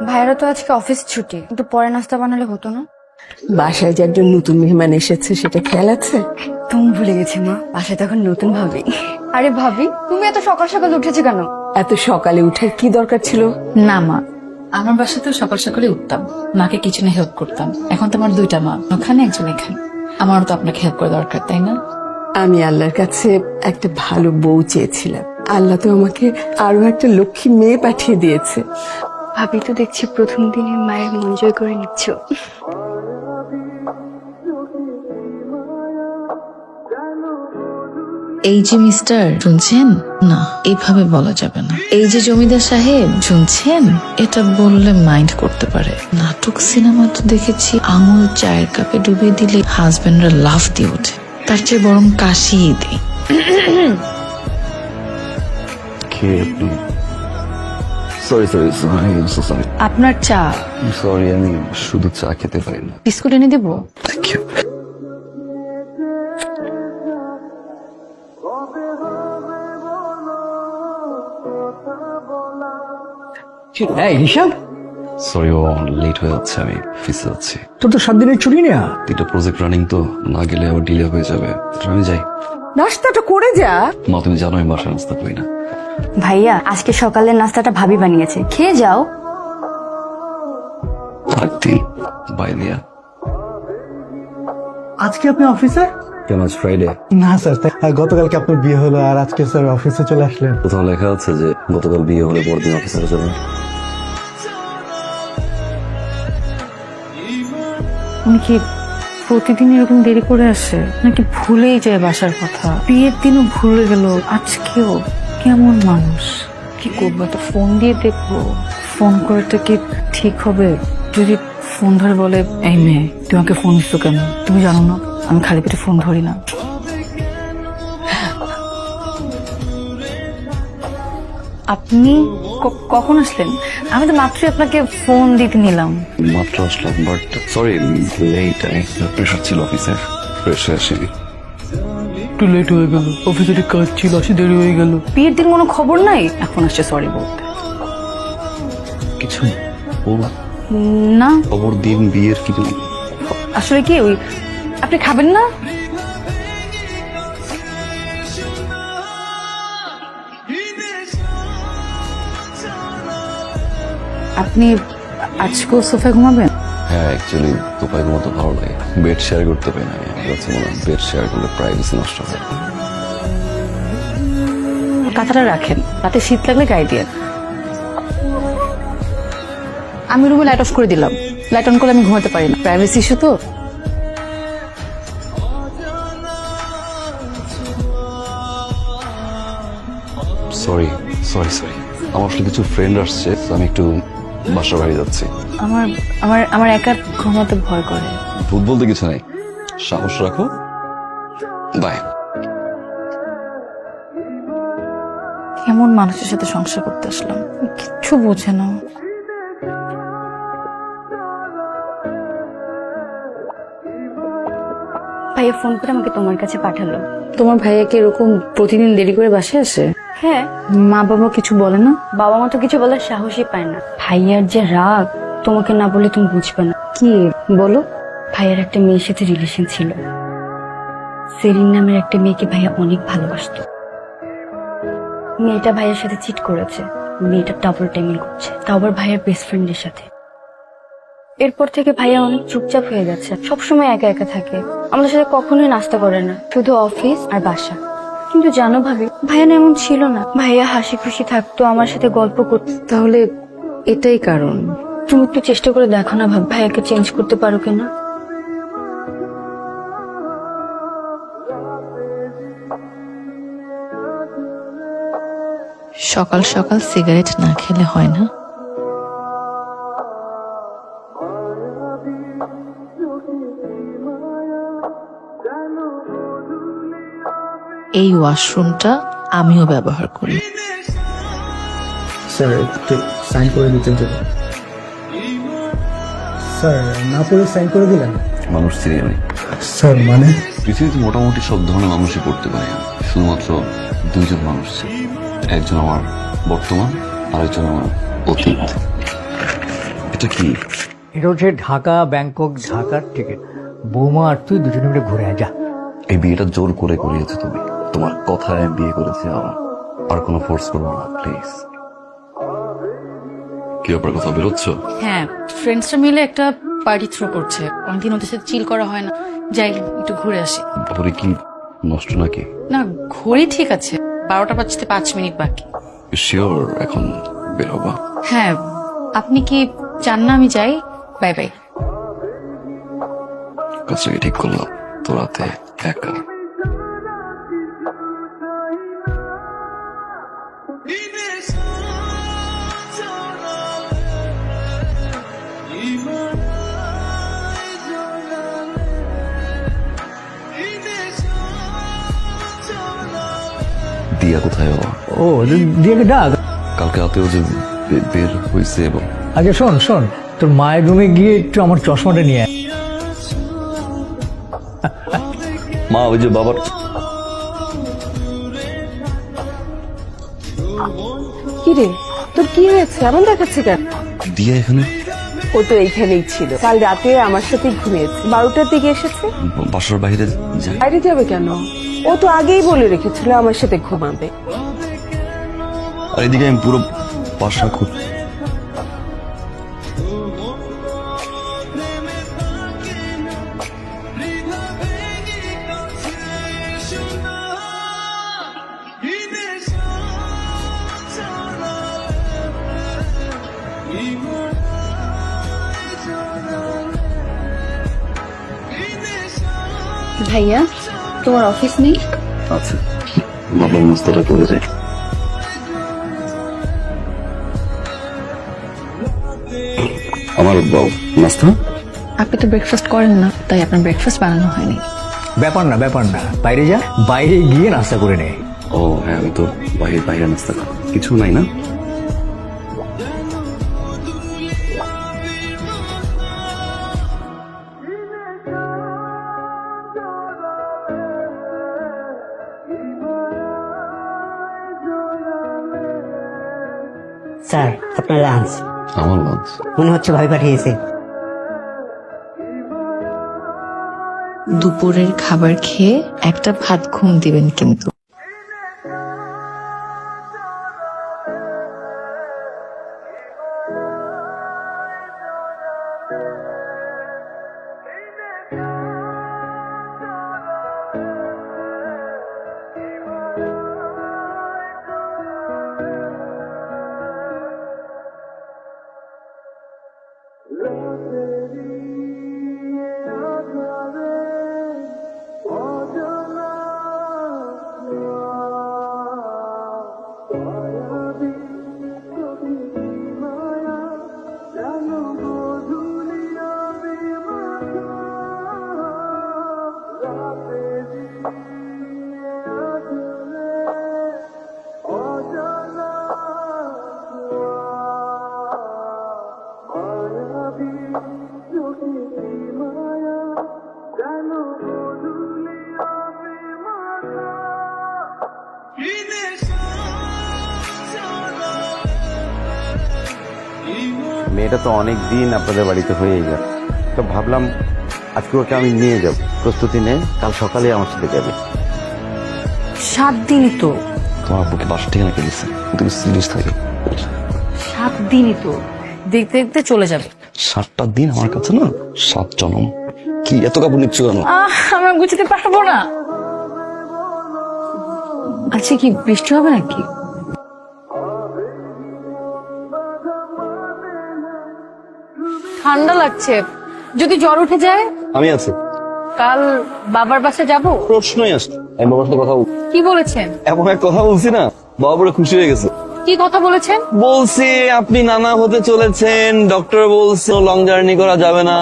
ভাইয়েরা তো আজকে অফিস ছুটি, কিন্তু পরে নাস্তা বানালে হতো না? বাসায় যে একজন নতুন মেহমান এসেছে সেটা খেয়াল আছে? তুমি ভুলে গেছি মা, বাসায় তখন নতুন ভাবি। আরে ভাবি, তুমি এত সকাল সকাল উঠেছো কেন? এত সকালে উঠার কি দরকার ছিল? না মা, আমার বাসায় তো সকাল সকালে উঠতাম, মাকে কিচেনে হেল্প করতাম। এখন তো আমার দুইটা মা, ওখানে একজন এখানে। আমারও তো আপনাকে হেল্প করা দরকার, তাই না? আমি আল্লাহর কাছে একটা ভালো বউ চেয়েছিলাম, আল্লাহ তো আমাকে আরো একটা লক্ষ্মী মেয়ে পাঠিয়ে দিয়েছে। ভাবি তো দেখছি প্রথম দিনে মায়ের মন জয় করে নিচ্ছ। এই যে মিস্টার, শুনছেন? না, এইভাবে বলা যাবে না। এই যে জমিদার সাহেব, শুনছেন? এটা বললে মাইন্ড করতে পারে। নাটক সিনেমা তো দেখেছি, আঙুল চায়ের কাপে ডুবিয়ে দিলে হাজবেন্ডরা লাফ দিয়ে ওঠে। তার চেয়ে বরং কাশিয়ে দিই। সরি আপনার চা। আমি শুধু চা খেতে পারি না। বিস্কুট এনে দেবো? সরি, ও লেট হয়ে যাচ্ছে, আমি অফিসে যাচ্ছি। তোর তো 7 দিনের ছুটি নেয়া। এটা প্রজেক্ট রানিং তো, না গেলে আবার ডিলে হয়ে যাবে। আমি যাই। নাস্তাটা করে যা। মা, তুমি জানো আমি বাসায় নাস্তা করি না। ভাইয়া, আজকে সকালের নাস্তাটা ভাবি বানিয়েছে, খেয়ে যাও। বাই দিয়া। আজকে আপনি অফিসে? কেন আজ ফ্রাইডে? না স্যার, গতকালকে আপনার বিয়ে হলো আর আজকে স্যার অফিসে চলে আসলেন। কোথাও লেখা আছে যে গতকাল বিয়ে হলে পরদিন অফিসারে যাবেন? উনি কি প্রতিদিন এরকম দেরি করে আসে, নাকি ভুলেই যায় বাসার কথা? বিয়ের দিনও ভুলে গেল, আজকেও। কেমন মানুষ! কি করবো, তো ফোন দিয়ে দেখবো। ফোন করাটা কি ঠিক হবে? যদি ফোন ধরে বলে, এই মেয়ে তোমাকে ফোন দিচ্ছ কেন? তুমি জানো না আমি খালি পেটে ফোন ধরি না। আপনি কখন আসলেন? আমি তো মাত্রই আপনাকে ফোন দিতে নিলাম। মাত্র আসলাম, বাট সরি লেট। প্রেশার ছিল অফিসের, ফ্রেশ হয়ে আসিনি। একটু লেট হয়ে গেল, অফিসে একটু কাজ ছিল, আসে দেরি হয়ে গেল। বিয়ের দিন কোনো খবর নাই, এখন আসছে সরি বলতে। কিছু বলো। না, খবর দিন বিয়ের কিছু। আসলে কি ওই, আপনি খাবেন না? আপনি আজকেও সোফায় ঘুমাবেন? হ্যাঁ, অ্যাকচুয়ালি তোপায় ঘুমাতে ভালো লাগে। বেড শেয়ার করতে পারি না। আমার কাছে মনে হয় বেড শেয়ার করলে প্রাইভেসি নষ্ট হয়। কাঁথাটা রাখেন, রাতে শীত লাগলে গায়ে দিয়ে। আমি রুমে লাইট অফ করে দিলাম। লাইট অন করলে আমি ঘুমাতে পারি না, প্রাইভেসি ইস্যু তো। সরি সরি সরি, আমার আসলে কিছু ফ্রেন্ড আসছে, তো আমি একটু বাসার বাড়ি যাচ্ছি। আমার আমার আমার একা ঘুমাতে ভয় করে। ভূত বলতে কিছু নাই, সাহস রাখো। বাই। কেমন মানুষের সাথে সংসার করতে আসলাম, কিচ্ছু বোঝে না। ভাইয়া ফোন করে আমাকে তোমার কাছে পাঠালো। তোমার ভাইয়া কি এরকম প্রতিদিন দেরি করে বাসায় আসে? হ্যাঁ। মা বাবা কিছু বলে না? বাবা মা তো কিছু বলার সাহসই পায় না। ভাইয়ার যে রাগ, তোমাকে না বলে তুমি বুঝবে না। কি বলো? ভাইয়ার একটা মেয়ের সাথে রিলেশন ছিল। সেরিন নামের একটা মেয়েকে ভাইয়া অনেক ভালোবাসতো। মেয়েটা ভাইয়ের সাথে চিট করেছে। মেয়েটা ডাবল টাইমিং করছে, তাও আবার ভাইয়ার বেস্ট ফ্রেন্ডের সাথে। এরপর থেকে ভাইয়া অনেক চুপচাপ হয়ে গেছে, সবসময় একা একা থাকে। আমাদের সাথে কখনোই নাস্তা করে না, শুধু অফিস আর বাসা। কিন্তু জানো ভাবি, ভাইয়া না এমন ছিল না। ভাইয়া হাসি খুশি থাকতো, আমার সাথে গল্প করতো। তাহলে এটাই কারণ। তুমি একটু চেষ্টা করে দেখো না ভাবি, ভাইয়াকে চেঞ্জ করতে পারো কিনা। সকাল সকাল সিগারেট না খেলে হয় না। এই ওয়াশরুমটা আমিও ব্যবহার করি। স্যার একটু সাইন করে দিতেন যদি। স্যার না পড়ে সাইন করে দিলেন? মানুষ চিনি আমি। স্যার মানে? পৃথিবীতে মোটামুটি সব ধরনের মানুষই পড়তে পারে, শুধুমাত্র দুইজন মানুষ ছিল। একজন আমার বর্তমান, আরেকজন আমার অতীত। এটা কি? এটা হচ্ছে ঢাকা ব্যাংকক ঢাকার টিকিট। বৌমা আর তুই দুজনে মিলে ঘুরে আয়, যা। এই বিয়েটা জোর করে করিয়েছো তুমি, তোমার কথায় বিয়ে করেছি। আর কোনো ফোর্স করবো না প্লিজ। কি ব্যাপার, কথা বেরোচ্ছ? হ্যাঁ, ফ্রেন্ডসরা মিলে একটা পার্টি থ্রো করছে, অনেকদিন ওদের সাথে চিল করা হয় না, যাই একটু ঘুরে আসি। বাবুরে কি নষ্ট নাকি? না, ঘড়ি ঠিক আছে, 12টা বাজতে 5 মিনিট বাকি। শিওর এখন বের হবা? হ্যাঁ, আপনি কি চান না আমি যাই? Bye bye. কাজটাকে ঠিক করলাম তো, রাতে একা। দিয়া কোথায় বাবা? ও, দিয়াকে ডাক। কালকে রাতেও যে বের হয়েছে। এবং আচ্ছা শোন শোন, তোর মায়ের রুমে গিয়ে একটু আমার চশমাটা নিয়ে আয়। মা, ওই যে বাবার কি রে, তোর কি হয়েছে? এমন দেখাচ্ছে কেন? দিয়া এখানে? ও তো এইখানেই ছিল, কাল রাতে আমার সাথে ঘুমিয়েছে, 12টার দিকে এসেছে। বাসার বাইরে যায়? বাইরে যাবে কেন? ও তো আগেই বলে রেখেছিল আমার সাথে ঘুমাবে। আর এদিকে আমি পুরো বাসা খুব ভাইয়া, তোমার অফিস নেই? আছে, ভাবলাম নাস্তাটা করে যাই। আমার নাস্তা? আপনি তো ব্রেকফাস্ট করেন না, তাই আপনার ব্রেকফাস্ট বানানো হয়নি। ব্যাপার না ব্যাপার না, বাইরে যা, বাইরে গিয়ে নাস্তা করে নে। ও হ্যাঁ, আমি তো বাইরে নাস্তা খাবো। কিছু নাই না? স্যার, আপনার লাঞ্চ। আমার লাঞ্চ? মনে হচ্ছে ভাই পাঠিয়েছে। দুপুরের খাবার খেয়ে একটা ভাত ঘুম দিবেন কিন্তু। মেয়েটা তো অনেক দিন আপনাদের বাড়িতে হয়ে গেল, তো ভাবলাম আজকে ওকে আমি নিয়ে যাব। প্রস্তুতি নেই, কাল সকালে আমার সাথে যাবে। 7 দিনই তো। তোমার বুকে বাসা ঠিকানা কে দিচ্ছে? তুমি সিরিয়াস থাকে। 7 দিনই তো, দেখতে দেখতে চলে যাবে। 7টা দিন আমার কাছে না 7 জনম। কি এত কাপড় নিচ্ছ কেন? আমরা গুছাতে পারবো না। আচ্ছা, কি বৃষ্টি হবে নাকি? ঠান্ডা লাগছে, যদি জ্বর উঠে যায়? আমি আছি। কাল বাবার বাসায় যাব। প্রশ্নই আসছে। আমি বাবার সাথে কথা কি বলেছেন? এমন এক কথা বলছি না, বাবা পুরো খুশি হয়ে গেছে। কি কথা বলেছেন? বলছি আপনি নানা হতে চলেছেন, ডক্টর বলছে লং জার্নি করা যাবে না।